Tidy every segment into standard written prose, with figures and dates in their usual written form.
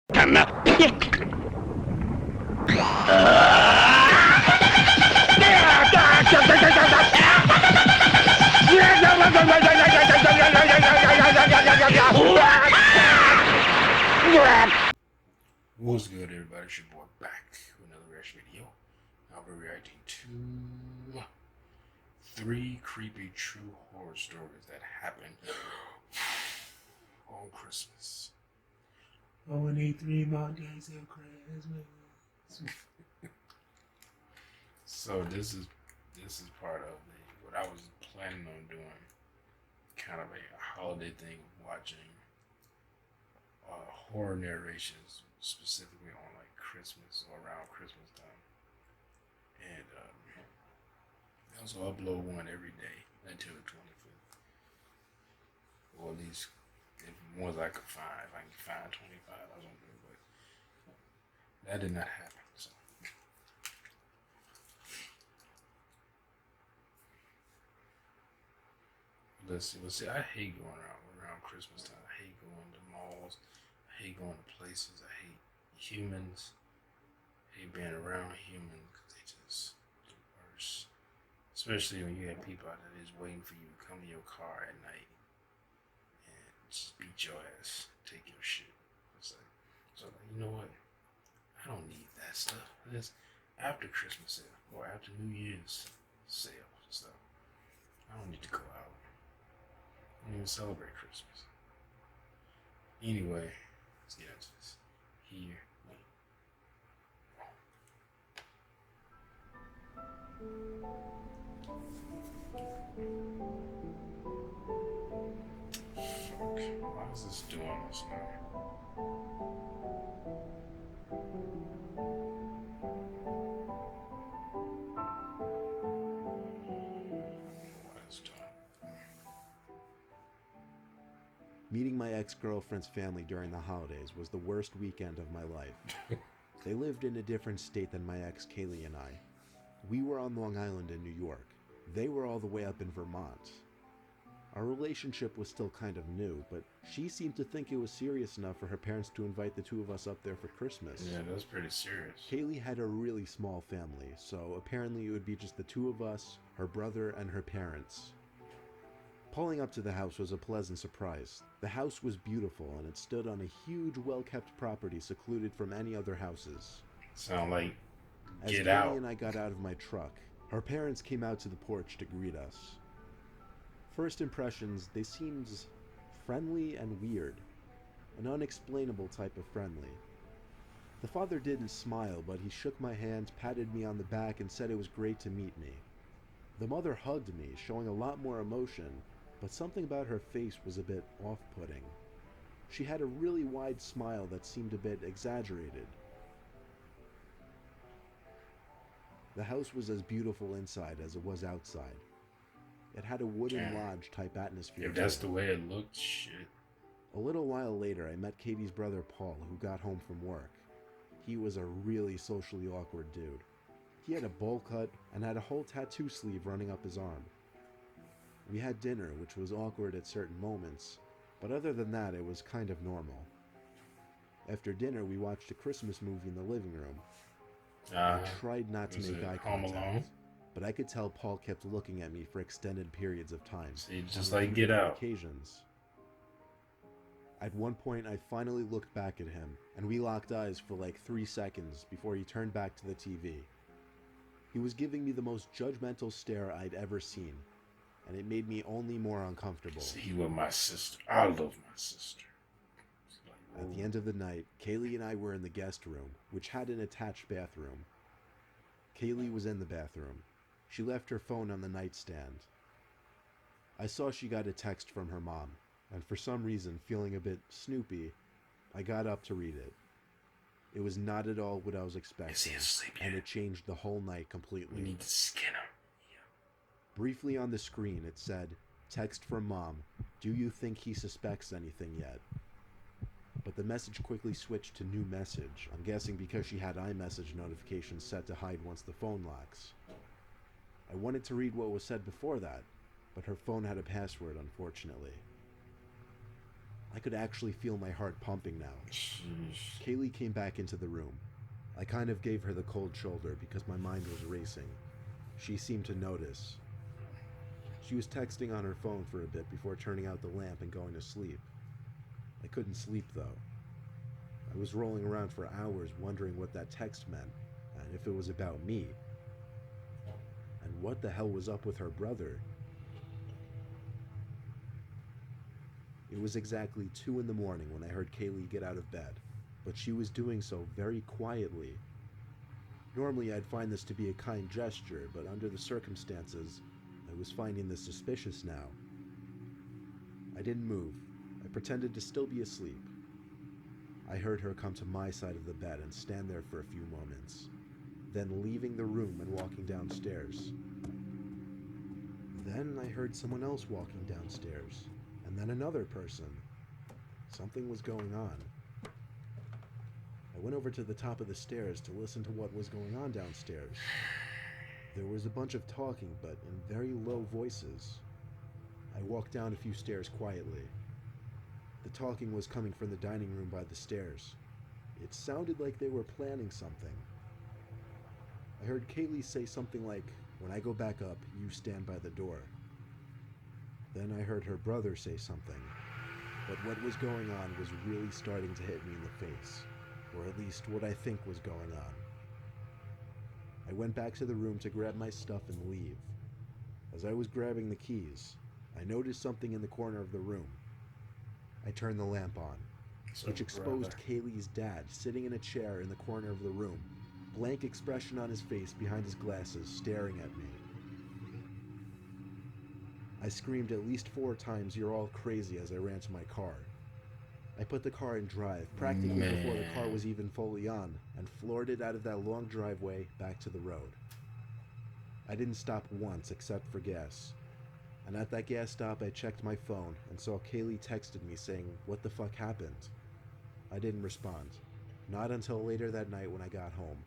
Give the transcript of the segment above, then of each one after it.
What's good, everybody? It's your boy back with another reaction video. I'll be reacting to 3 creepy true horror stories that happened on Christmas. Only 3 more days of Christmas. So this is part of what I was planning on doing, kind of a holiday thing, watching horror narrations, specifically on like Christmas or around Christmas time, and also upload one every day until the 25th, or at least if ones I could find. If I can find 25, I was gonna do it, but that did not happen. So let's see. I hate going around Christmas time. I hate going to malls. I hate going to places. I hate humans. I hate being around humans because they just the worst. Especially when you have people out there just waiting for you to come in your car at night and just beat your ass, take your shit. It's like, so you know what? I don't need that stuff. It's after Christmas sale or after New Year's sale and stuff. I don't need to go out. I don't even celebrate Christmas. Anyway, let's get into this. Here we go. Fuck. Why is this doing this now? Meeting my ex-girlfriend's family during the holidays was the worst weekend of my life. They lived in a different state than my ex Kaylee and I. We were on Long Island in New York. They were all the way up in Vermont. Our relationship was still kind of new, but she seemed to think it was serious enough for her parents to invite the two of us up there for Christmas. Yeah, that's pretty serious. Kaylee had a really small family, so apparently it would be just the two of us, her brother, and her parents. Pulling up to the house was a pleasant surprise. The house was beautiful, and it stood on a huge, well-kept property secluded from any other houses. Sound like As Kaylee and I got out of my truck, our parents came out to the porch to greet us. First impressions, they seemed friendly and weird. An unexplainable type of friendly. The father didn't smile, but he shook my hand, patted me on the back, and said it was great to meet me. The mother hugged me, showing a lot more emotion, but something about her face was a bit off-putting. She had a really wide smile that seemed a bit exaggerated. The house was as beautiful inside as it was outside. It had a wooden lodge type atmosphere. If that's the way it looked, shit. A little while later, I met Katie's brother Paul, who got home from work. He was a really socially awkward dude. He had a bowl cut and had a whole tattoo sleeve running up his arm. We had dinner, which was awkward at certain moments, but other than that, it was kind of normal. After dinner, we watched a Christmas movie in the living room. I tried not to make eye contact, but I could tell Paul kept looking at me for extended periods of time. See, just like Get Out. Occasions. At one point, I finally looked back at him, and we locked eyes for like 3 seconds before he turned back to the TV. He was giving me the most judgmental stare I'd ever seen, and it made me only more uncomfortable. See, he was my sister. I love my sister. At the end of the night, Kaylee and I were in the guest room, which had an attached bathroom. Kaylee was in the bathroom. She left her phone on the nightstand. I saw she got a text from her mom, and for some reason, feeling a bit snoopy, I got up to read it. It was not at all what I was expecting. Is he asleep yet? And it changed the whole night completely. We need to skin him. Briefly on the screen, it said, "Text from mom. Do you think he suspects anything yet?" But the message quickly switched to new message. I'm guessing because she had iMessage notifications set to hide once the phone locks. I wanted to read what was said before that, but her phone had a password, unfortunately. I could actually feel my heart pumping now. Sheesh. Kaylee came back into the room. I kind of gave her the cold shoulder because my mind was racing. She seemed to notice. She was texting on her phone for a bit before turning out the lamp and going to sleep. I couldn't sleep though. I was rolling around for hours wondering what that text meant and if it was about me. And what the hell was up with her brother? It was exactly 2 in the morning when I heard Kaylee get out of bed, but she was doing so very quietly. Normally I'd find this to be a kind gesture, but under the circumstances, I was finding this suspicious now. I didn't move. I pretended to still be asleep. I heard her come to my side of the bed and stand there for a few moments, then leaving the room and walking downstairs. Then I heard someone else walking downstairs, and then another person. Something was going on. I went over to the top of the stairs to listen to what was going on downstairs. There was a bunch of talking, but in very low voices. I walked down a few stairs quietly. The talking was coming from the dining room by the stairs. It sounded like they were planning something. I heard Kaylee say something like, "When I go back up, you stand by the door." Then I heard her brother say something, but what was going on was really starting to hit me in the face, or at least what I think was going on. I went back to the room to grab my stuff and leave. As I was grabbing the keys, I noticed something in the corner of the room. I turned the lamp on, which exposed Kaylee's dad sitting in a chair in the corner of the room, blank expression on his face behind his glasses, staring at me. I screamed at least 4 times, "You're all crazy," as I ran to my car. I put the car in drive, practically before the car was even fully on, and floored it out of that long driveway back to the road. I didn't stop once except for gas. And at that gas stop I checked my phone and saw Kaylee texted me saying, "What the fuck happened?" I didn't respond. Not until later that night when I got home.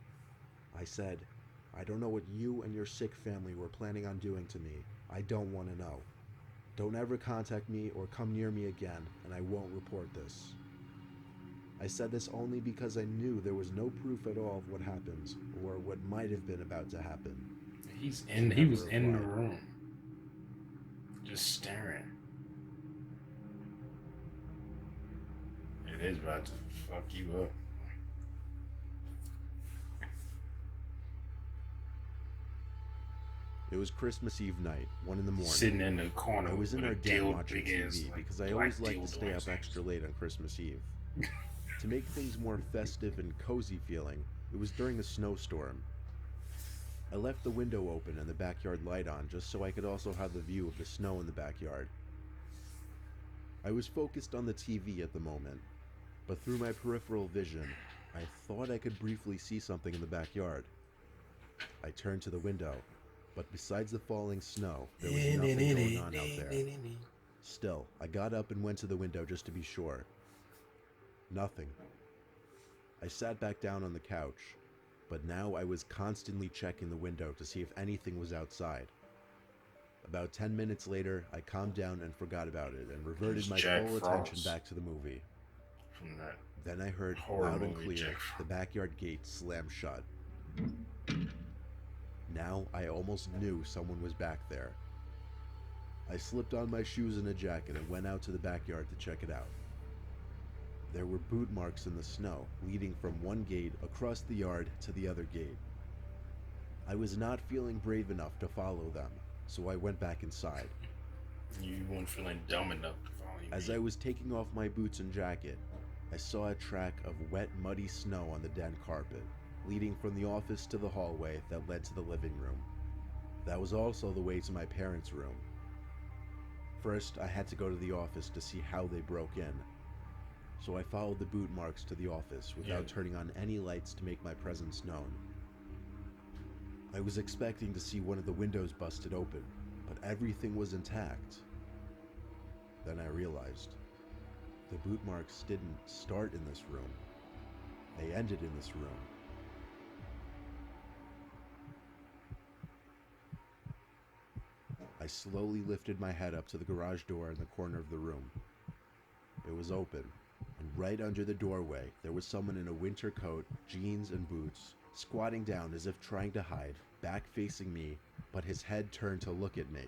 I said, "I don't know what you and your sick family were planning on doing to me. I don't want to know. Don't ever contact me or come near me again, and I won't report this." I said this only because I knew there was no proof at all of what happened, or what might have been about to happen. He was in the room, just staring. It is about to fuck you up. It was Christmas Eve night, 1 in the morning. Sitting in the corner. I was in our den watching TV like, because I always like to stay up extra late on Christmas Eve. To make things more festive and cozy feeling, it was during a snowstorm. I left the window open and the backyard light on just so I could also have the view of the snow in the backyard. I was focused on the TV at the moment, but through my peripheral vision, I thought I could briefly see something in the backyard. I turned to the window, but besides the falling snow, there was nothing going on out there. Still, I got up and went to the window just to be sure. Nothing. I sat back down on the couch, but now I was constantly checking the window to see if anything was outside. About 10 minutes later, I calmed down and forgot about it and reverted my full attention back to the movie. From that Then I heard loud and clear the backyard gate slam shut. Now I almost knew someone was back there. I slipped on my shoes and a jacket and went out to the backyard to check it out. There were boot marks in the snow, leading from one gate across the yard to the other gate. I was not feeling brave enough to follow them, so I went back inside. You weren't feeling dumb enough to follow you. As I was taking off my boots and jacket, I saw a track of wet, muddy snow on the den carpet, leading from the office to the hallway that led to the living room. That was also the way to my parents' room. First, I had to go to the office to see how they broke in, so I followed the boot marks to the office without turning on any lights to make my presence known. I was expecting to see one of the windows busted open, but everything was intact. Then I realized the boot marks didn't start in this room. They ended in this room. I slowly lifted my head up to the garage door in the corner of the room. It was open, and right under the doorway, there was someone in a winter coat, jeans, and boots, squatting down as if trying to hide, back facing me, but his head turned to look at me.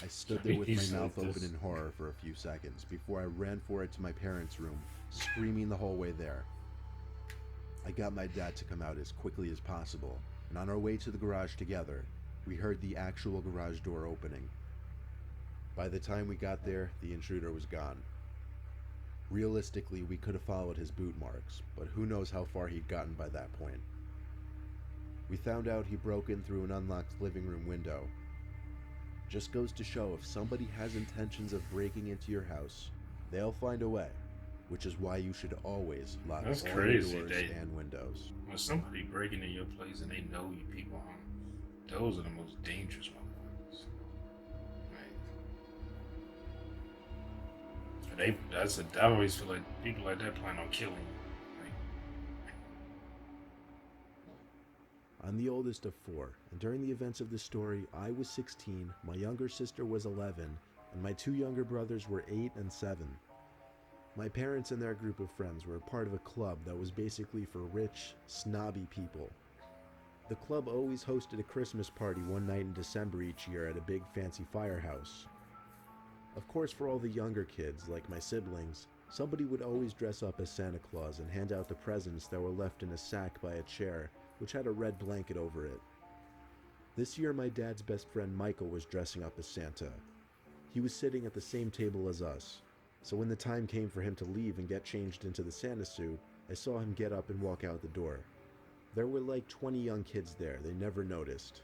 I stood there with my mouth open in horror for a few seconds before I ran for it to my parents' room, screaming the whole way there. I got my dad to come out as quickly as possible, and on our way to the garage together, we heard the actual garage door opening. By the time we got there, the intruder was gone. Realistically, we could have followed his boot marks, but who knows how far he'd gotten by that point. We found out he broke in through an unlocked living room window. Just goes to show if somebody has intentions of breaking into your house, they'll find a way, which is why you should always lock all your doors and windows. When somebody breaking in your place and they know you people home, those are the most dangerous motherfuckers. I always feel like people like that plan on killing you. I'm the oldest of 4, and during the events of this story, I was 16, my younger sister was 11, and my 2 younger brothers were 8 and 7. My parents and their group of friends were part of a club that was basically for rich, snobby people. The club always hosted a Christmas party one night in December each year at a big fancy firehouse. Of course, for all the younger kids, like my siblings, somebody would always dress up as Santa Claus and hand out the presents that were left in a sack by a chair, which had a red blanket over it. This year, my dad's best friend Michael was dressing up as Santa. He was sitting at the same table as us, so when the time came for him to leave and get changed into the Santa suit, I saw him get up and walk out the door. There were like 20 young kids there, they never noticed.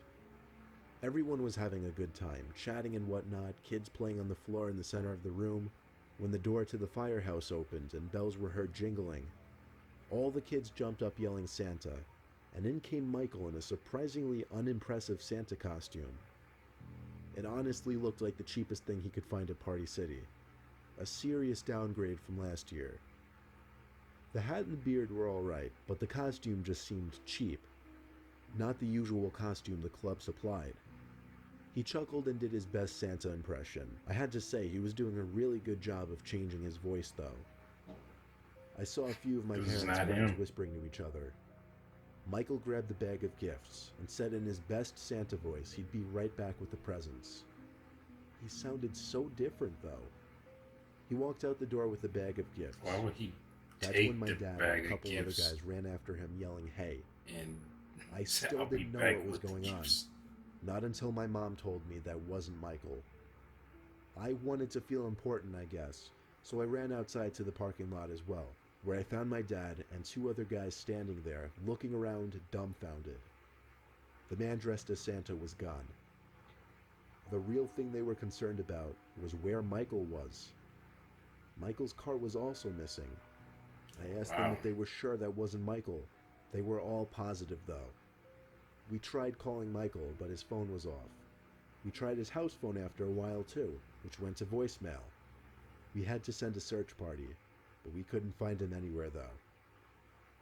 Everyone was having a good time, chatting and whatnot, kids playing on the floor in the center of the room, when the door to the firehouse opened and bells were heard jingling. All the kids jumped up yelling Santa, and in came Michael in a surprisingly unimpressive Santa costume. It honestly looked like the cheapest thing he could find at Party City. A serious downgrade from last year. The hat and beard were alright, but the costume just seemed cheap. Not the usual costume the club supplied. He chuckled and did his best Santa impression. I had to say, he was doing a really good job of changing his voice, though. I saw a few of my parents' friends whispering to each other. Michael grabbed the bag of gifts and said in his best Santa voice he'd be right back with the presents. He sounded so different, though. He walked out the door with the bag of gifts. Why would he That's take when my the dad bag and a couple of other gifts guys ran after him yelling, "Hey." And I still didn't know what was going on. Not until my mom told me that wasn't Michael. I wanted to feel important, I guess, so I ran outside to the parking lot as well, where I found my dad and 2 other guys standing there, looking around dumbfounded. The man dressed as Santa was gone. The real thing they were concerned about was where Michael was. Michael's car was also missing. I asked them if they were sure that wasn't Michael. They were all positive, though. We tried calling Michael, but his phone was off. We tried his house phone after a while, too, which went to voicemail. We had to send a search party, but we couldn't find him anywhere, though.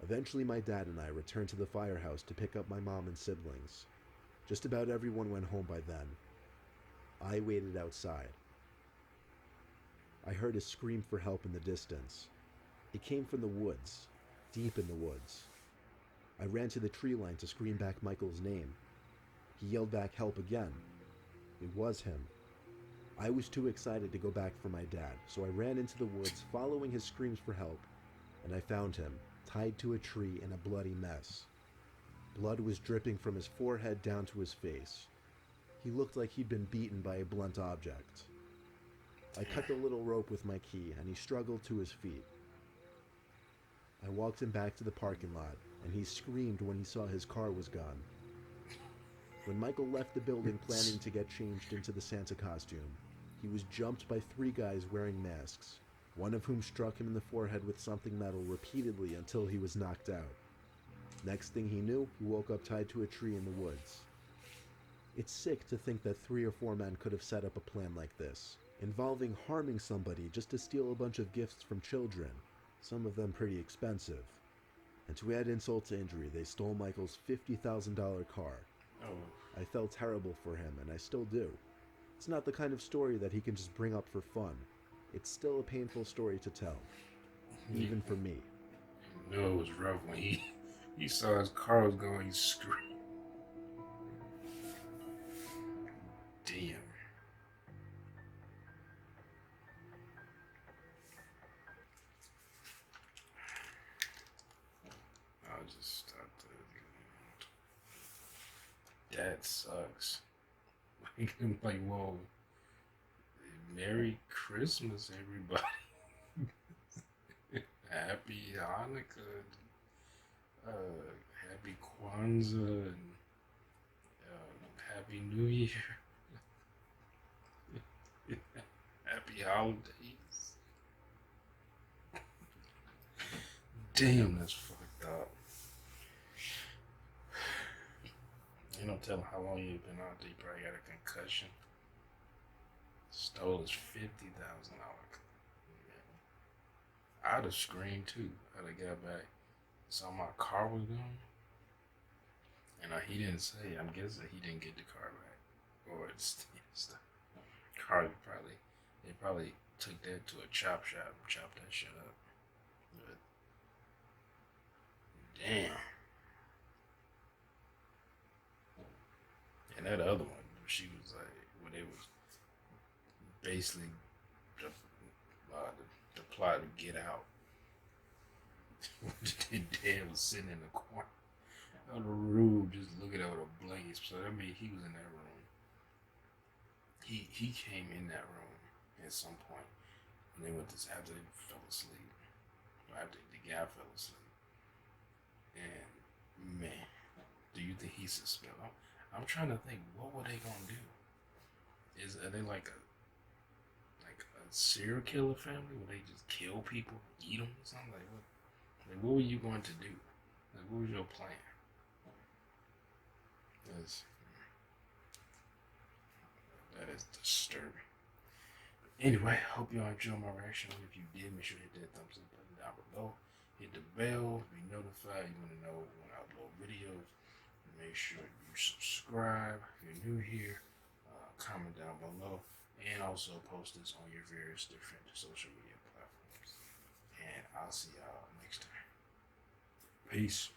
Eventually, my dad and I returned to the firehouse to pick up my mom and siblings. Just about everyone went home by then. I waited outside. I heard a scream for help in the distance. It came from the woods, deep in the woods. I ran to the tree line to scream back Michael's name. He yelled back help again. It was him. I was too excited to go back for my dad, so I ran into the woods following his screams for help, and I found him, tied to a tree in a bloody mess. Blood was dripping from his forehead down to his face. He looked like he'd been beaten by a blunt object. I cut the little rope with my key, and he struggled to his feet. I walked him back to the parking lot, and he screamed when he saw his car was gone. When Michael left the building planning to get changed into the Santa costume, he was jumped by 3 guys wearing masks, one of whom struck him in the forehead with something metal repeatedly until he was knocked out. Next thing he knew, he woke up tied to a tree in the woods. It's sick to think that 3 or 4 men could have set up a plan like this, involving harming somebody just to steal a bunch of gifts from children, some of them pretty expensive. And to add insult to injury, they stole Michael's $50,000 car. Oh. I felt terrible for him, and I still do. It's not the kind of story that he can just bring up for fun. It's still a painful story to tell, You even for me. know it was rough when he saw his car was going. He screamed. Damn. I'll just stop there. That sucks. Like, whoa. Merry Christmas, everybody. Happy Hanukkah. Happy Kwanzaa. And, Happy New Year. Happy holidays. Damn, that's fucked up. You don't tell him how long you've been out there. You probably got a concussion. Stole his $50,000. I'd have screamed too. I'd have got back. Saw my car was gone. And he didn't say. I'm guessing he didn't get the car back. Or it's the car they probably took that to a chop shop and chopped that shit up. But damn. And that other one, she was like, when it was basically the plot to get out. Dad was sitting in the corner of the room just looking out with a blaze. So I mean, he was in that room. He came in that room at some point when they went to after they fell asleep. Or after the guy fell asleep. And man, do you think he suspected? I'm trying to think, what were they gonna do? Are they like a serial killer family where they just kill people, eat them or something? Like what were you going to do? Like, what was your plan? That is disturbing. Anyway, hope y'all enjoyed my reaction. If you did, make sure to hit that thumbs up button down below. Hit the bell to be notified. You want to know when I upload videos. Make sure you subscribe if you're new here. Comment down below. And also post this on your various different social media platforms. And I'll see y'all next time. Peace.